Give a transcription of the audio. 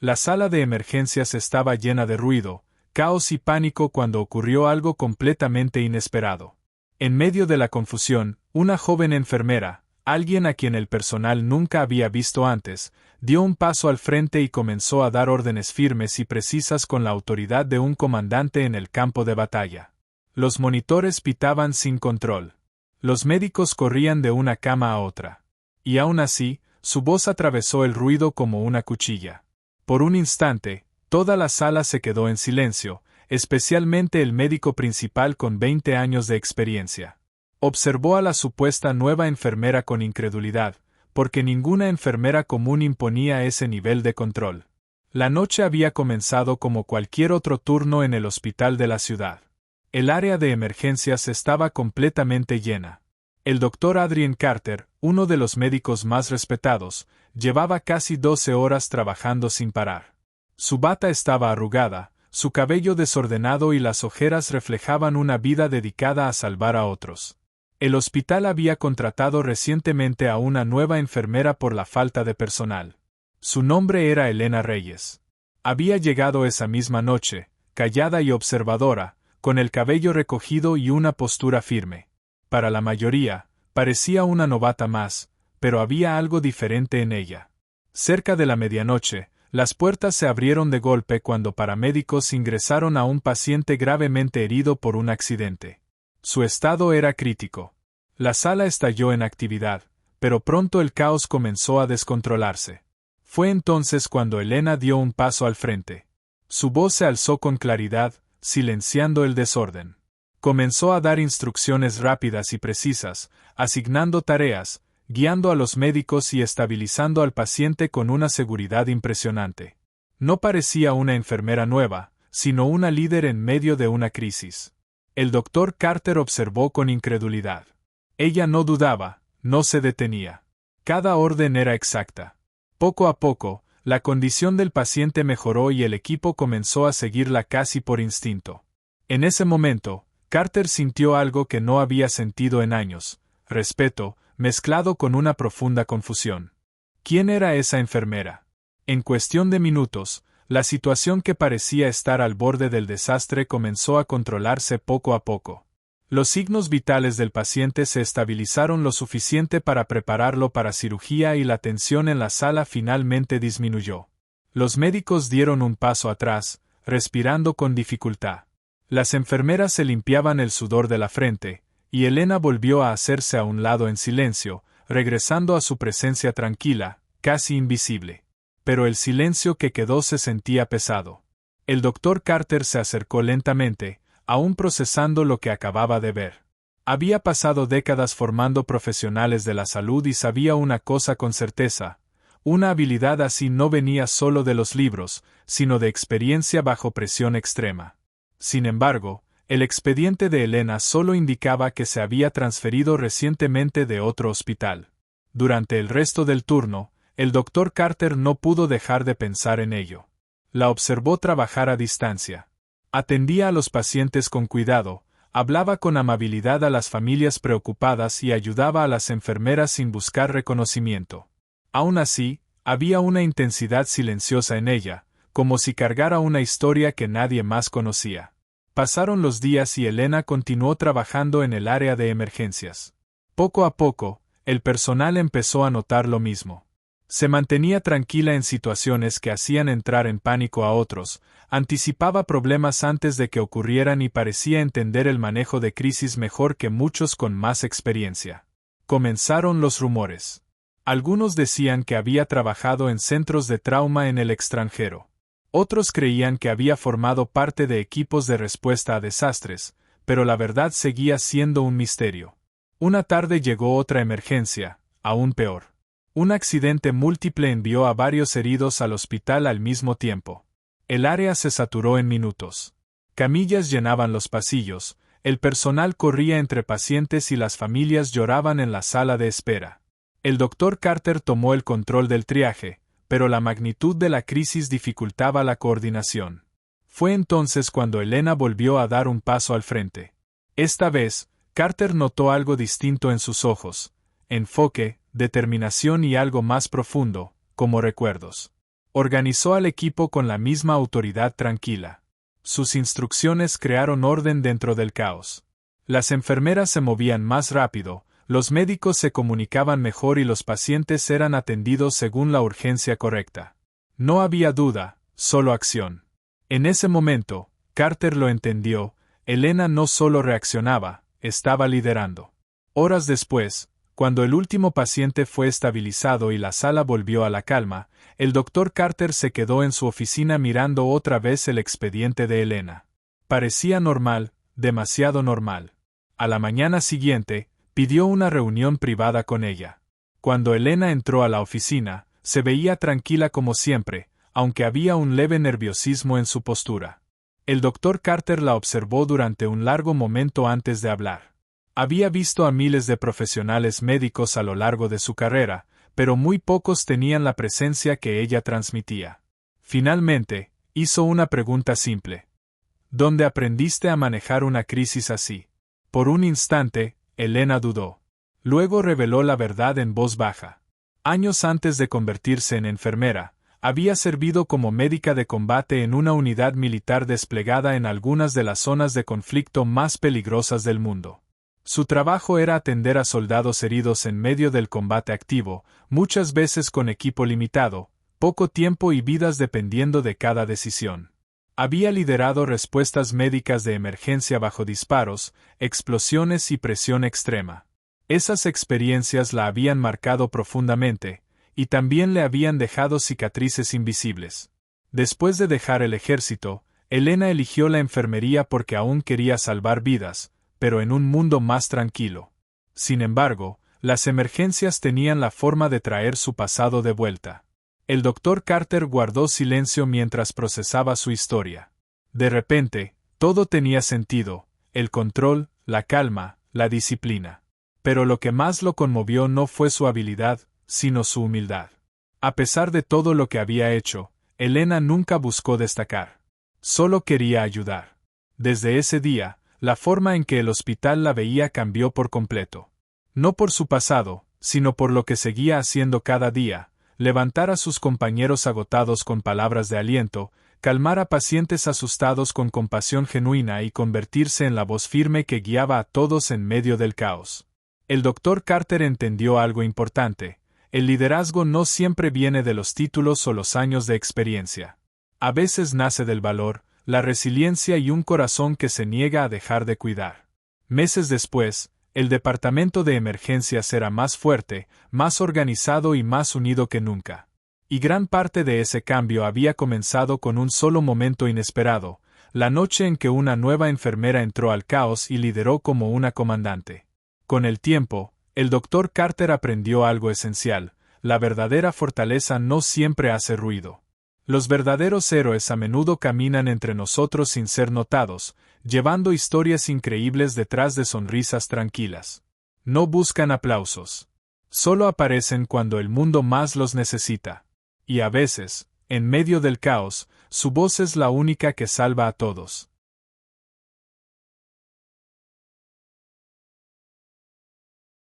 La sala de emergencias estaba llena de ruido, caos y pánico cuando ocurrió algo completamente inesperado. En medio de la confusión, una joven enfermera, alguien a quien el personal nunca había visto antes, dio un paso al frente y comenzó a dar órdenes firmes y precisas con la autoridad de un comandante en el campo de batalla. Los monitores pitaban sin control. Los médicos corrían de una cama a otra. Y aún así, su voz atravesó el ruido como una cuchilla. Por un instante, toda la sala se quedó en silencio, especialmente el médico principal con 20 años de experiencia. Observó a la supuesta nueva enfermera con incredulidad, porque ninguna enfermera común imponía ese nivel de control. La noche había comenzado como cualquier otro turno en el hospital de la ciudad. El área de emergencias estaba completamente llena. El doctor Adrian Carter, uno de los médicos más respetados, llevaba casi 12 horas trabajando sin parar. Su bata estaba arrugada, su cabello desordenado y las ojeras reflejaban una vida dedicada a salvar a otros. El hospital había contratado recientemente a una nueva enfermera por la falta de personal. Su nombre era Elena Reyes. Había llegado esa misma noche, callada y observadora, con el cabello recogido y una postura firme. Para la mayoría, parecía una novata más, pero había algo diferente en ella. Cerca de la medianoche, las puertas se abrieron de golpe cuando paramédicos ingresaron a un paciente gravemente herido por un accidente. Su estado era crítico. La sala estalló en actividad, pero pronto el caos comenzó a descontrolarse. Fue entonces cuando Elena dio un paso al frente. Su voz se alzó con claridad, silenciando el desorden. Comenzó a dar instrucciones rápidas y precisas, asignando tareas, guiando a los médicos y estabilizando al paciente con una seguridad impresionante. No parecía una enfermera nueva, sino una líder en medio de una crisis. El doctor Carter observó con incredulidad. Ella no dudaba, no se detenía. Cada orden era exacta. Poco a poco, la condición del paciente mejoró y el equipo comenzó a seguirla casi por instinto. En ese momento, Carter sintió algo que no había sentido en años: respeto, mezclado con una profunda confusión. ¿Quién era esa enfermera? En cuestión de minutos, la situación que parecía estar al borde del desastre comenzó a controlarse poco a poco. Los signos vitales del paciente se estabilizaron lo suficiente para prepararlo para cirugía y la tensión en la sala finalmente disminuyó. Los médicos dieron un paso atrás, respirando con dificultad. Las enfermeras se limpiaban el sudor de la frente, y Elena volvió a hacerse a un lado en silencio, regresando a su presencia tranquila, casi invisible. Pero el silencio que quedó se sentía pesado. El doctor Carter se acercó lentamente, aún procesando lo que acababa de ver. Había pasado décadas formando profesionales de la salud y sabía una cosa con certeza: una habilidad así no venía solo de los libros, sino de experiencia bajo presión extrema. Sin embargo, el expediente de Elena solo indicaba que se había transferido recientemente de otro hospital. Durante el resto del turno, el doctor Carter no pudo dejar de pensar en ello. La observó trabajar a distancia. Atendía a los pacientes con cuidado, hablaba con amabilidad a las familias preocupadas y ayudaba a las enfermeras sin buscar reconocimiento. Aún así, había una intensidad silenciosa en ella, como si cargara una historia que nadie más conocía. Pasaron los días y Elena continuó trabajando en el área de emergencias. Poco a poco, el personal empezó a notar lo mismo. Se mantenía tranquila en situaciones que hacían entrar en pánico a otros, anticipaba problemas antes de que ocurrieran y parecía entender el manejo de crisis mejor que muchos con más experiencia. Comenzaron los rumores. Algunos decían que había trabajado en centros de trauma en el extranjero. Otros creían que había formado parte de equipos de respuesta a desastres, pero la verdad seguía siendo un misterio. Una tarde llegó otra emergencia, aún peor. Un accidente múltiple envió a varios heridos al hospital al mismo tiempo. El área se saturó en minutos. Camillas llenaban los pasillos, el personal corría entre pacientes y las familias lloraban en la sala de espera. El doctor Carter tomó el control del triaje, pero la magnitud de la crisis dificultaba la coordinación. Fue entonces cuando Elena volvió a dar un paso al frente. Esta vez, Carter notó algo distinto en sus ojos: enfoque, determinación y algo más profundo, como recuerdos. Organizó al equipo con la misma autoridad tranquila. Sus instrucciones crearon orden dentro del caos. Las enfermeras se movían más rápido, los médicos se comunicaban mejor y los pacientes eran atendidos según la urgencia correcta. No había duda, solo acción. En ese momento, Carter lo entendió, Elena no solo reaccionaba, estaba liderando. Horas después, cuando el último paciente fue estabilizado y la sala volvió a la calma, el doctor Carter se quedó en su oficina mirando otra vez el expediente de Elena. Parecía normal, demasiado normal. A la mañana siguiente, pidió una reunión privada con ella. Cuando Elena entró a la oficina, se veía tranquila como siempre, aunque había un leve nerviosismo en su postura. El doctor Carter la observó durante un largo momento antes de hablar. Había visto a miles de profesionales médicos a lo largo de su carrera, pero muy pocos tenían la presencia que ella transmitía. Finalmente, hizo una pregunta simple. ¿Dónde aprendiste a manejar una crisis así? Por un instante, Elena dudó. Luego reveló la verdad en voz baja. Años antes de convertirse en enfermera, había servido como médica de combate en una unidad militar desplegada en algunas de las zonas de conflicto más peligrosas del mundo. Su trabajo era atender a soldados heridos en medio del combate activo, muchas veces con equipo limitado, poco tiempo y vidas dependiendo de cada decisión. Había liderado respuestas médicas de emergencia bajo disparos, explosiones y presión extrema. Esas experiencias la habían marcado profundamente, y también le habían dejado cicatrices invisibles. Después de dejar el ejército, Elena eligió la enfermería porque aún quería salvar vidas, pero en un mundo más tranquilo. Sin embargo, las emergencias tenían la forma de traer su pasado de vuelta. El doctor Carter guardó silencio mientras procesaba su historia. De repente, todo tenía sentido, el control, la calma, la disciplina. Pero lo que más lo conmovió no fue su habilidad, sino su humildad. A pesar de todo lo que había hecho, Elena nunca buscó destacar. Solo quería ayudar. Desde ese día, la forma en que el hospital la veía cambió por completo. No por su pasado, sino por lo que seguía haciendo cada día, levantar a sus compañeros agotados con palabras de aliento, calmar a pacientes asustados con compasión genuina y convertirse en la voz firme que guiaba a todos en medio del caos. El doctor Carter entendió algo importante. El liderazgo no siempre viene de los títulos o los años de experiencia. A veces nace del valor, la resiliencia y un corazón que se niega a dejar de cuidar. Meses después, el departamento de emergencias era más fuerte, más organizado y más unido que nunca. Y gran parte de ese cambio había comenzado con un solo momento inesperado, la noche en que una nueva enfermera entró al caos y lideró como una comandante. Con el tiempo, el doctor Carter aprendió algo esencial: la verdadera fortaleza no siempre hace ruido. Los verdaderos héroes a menudo caminan entre nosotros sin ser notados, llevando historias increíbles detrás de sonrisas tranquilas. No buscan aplausos. Solo aparecen cuando el mundo más los necesita. Y a veces, en medio del caos, su voz es la única que salva a todos.